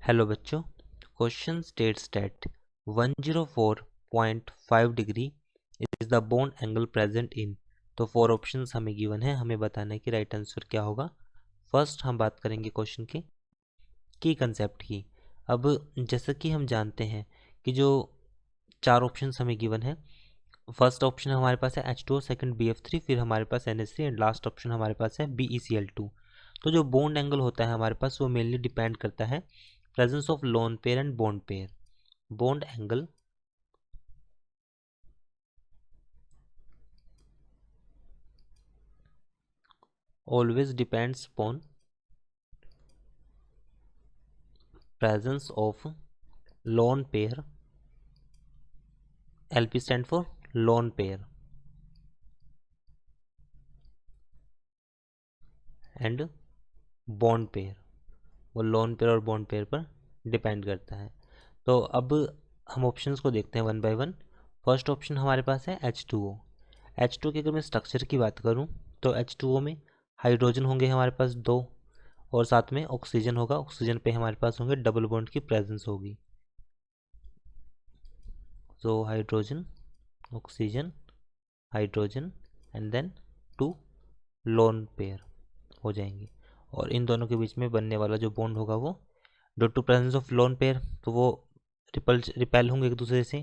Hello बच्चों, question states that 104.5 degree is the bone angle present in. तो 4 options हमें given है, हमें बताना है कि राइट आंसर क्या होगा। फर्स्ट हम बात करेंगे क्वेश्चन की कंसेप्ट की। अब जैसा कि हम जानते हैं कि जो 4 ऑप्शंस हमें गिवन है, फर्स्ट ऑप्शन हमारे पास है H2O, सेकंड BF3, फिर हमारे पास NH3 एंड लास्ट ऑप्शन हमारे पास है BeCl2। तो जो बॉन्ड एंगल होता है हमारे पास वो मेनली डिपेंड करता है presence of lone pair and bond pair. Bond angle always depends upon presence of lone pair, LP stand for lone pair, and bond pair। वो लोन पेयर और बॉन्ड पेयर पर depend करता है। तो अब हम ऑप्शंस को देखते हैं one by one. First option हमारे पास है H2O। H2O की अगर मैं स्ट्रक्चर की बात करूं तो H2O में हाइड्रोजन होंगे हमारे पास 2 और साथ में ऑक्सीजन होगा। ऑक्सीजन पे हमारे पास होंगे डबल बॉन्ड की प्रेजेंस होगी। तो hydrogen, oxygen, hydrogen and then 2 lone pair हो जाएंगे। और इन दोनों के बीच में बनने वाला जो बॉन्ड होगा वो due to presence of lone pair, तो वो रिपेल होंगे एक दूसरे से,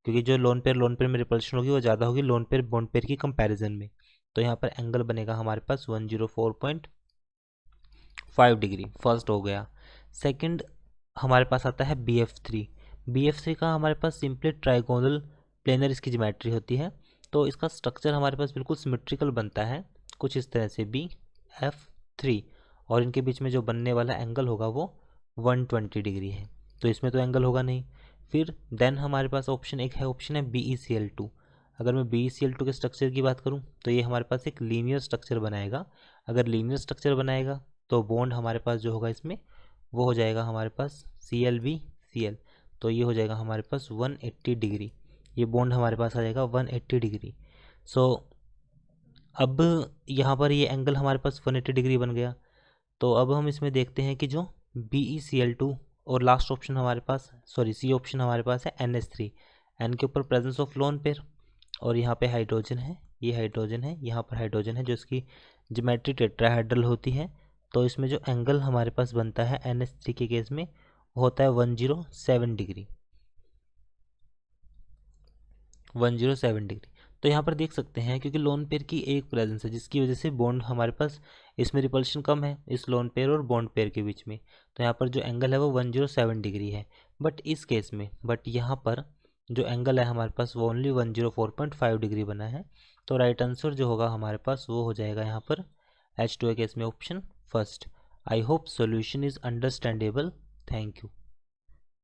क्योंकि जो लोन पेयर में रिपल्शन होगी वो ज़्यादा होगी लोन पेयर बॉन्ड पेयर की कंपैरिजन में। तो यहाँ पर एंगल बनेगा हमारे पास 104.5 डिग्री। फर्स्ट हो गया। सेकंड हमारे पास आता है BF3। BF3 का हमारे पास सिंपली ट्राइगोनल प्लेनर इसकी ज्योमेट्री होती है। तो इसका स्ट्रक्चर हमारे पास बिल्कुल सिमेट्रिकल बनता है कुछ इस तरह से BF3, और इनके बीच में जो बनने वाला एंगल होगा वो 120 डिग्री है। तो इसमें तो एंगल होगा नहीं। फिर देन हमारे पास ऑप्शन है BeCl2। अगर मैं BeCl2 के स्ट्रक्चर की बात करूं तो ये हमारे पास एक लीनियर स्ट्रक्चर बनाएगा। अगर लीनियर स्ट्रक्चर बनाएगा तो बॉन्ड हमारे पास जो होगा इसमें वो हो जाएगा हमारे पास ClBCl। तो ये हो जाएगा हमारे पास 180 डिग्री। ये बॉन्ड हमारे पास आ जाएगा 180 डिग्री। सो अब यहाँ पर ये एंगल हमारे पास 180 डिग्री बन गया। तो अब हम इसमें देखते हैं कि जो BeCl2 और लास्ट ऑप्शन हमारे पास सी ऑप्शन हमारे पास है NH3। N के ऊपर प्रेजेंस ऑफ लोन पेयर और यहाँ पे हाइड्रोजन है, ये हाइड्रोजन है, यहाँ पर हाइड्रोजन है जो इसकी ज्योमेट्री टेट्राहेड्रल होती है। तो इसमें जो एंगल हमारे पास बनता है NH3 के केस में होता है 107 डिग्री। 107 डिग्री। तो यहाँ पर देख सकते हैं क्योंकि लोन पेयर की एक प्रेजेंस है जिसकी वजह से बॉन्ड हमारे पास इसमें रिपल्शन कम है इस लोन पेयर और बॉन्ड पेयर के बीच में। तो यहाँ पर जो एंगल है वो 107 डिग्री है। बट इस केस में यहाँ पर जो एंगल है हमारे पास वो ओनली 104.5 डिग्री बना है। तो राइट आंसर जो होगा हमारे पास वो हो जाएगा यहाँ पर H2O केस में option first. I hope solution is understandable. Thank you.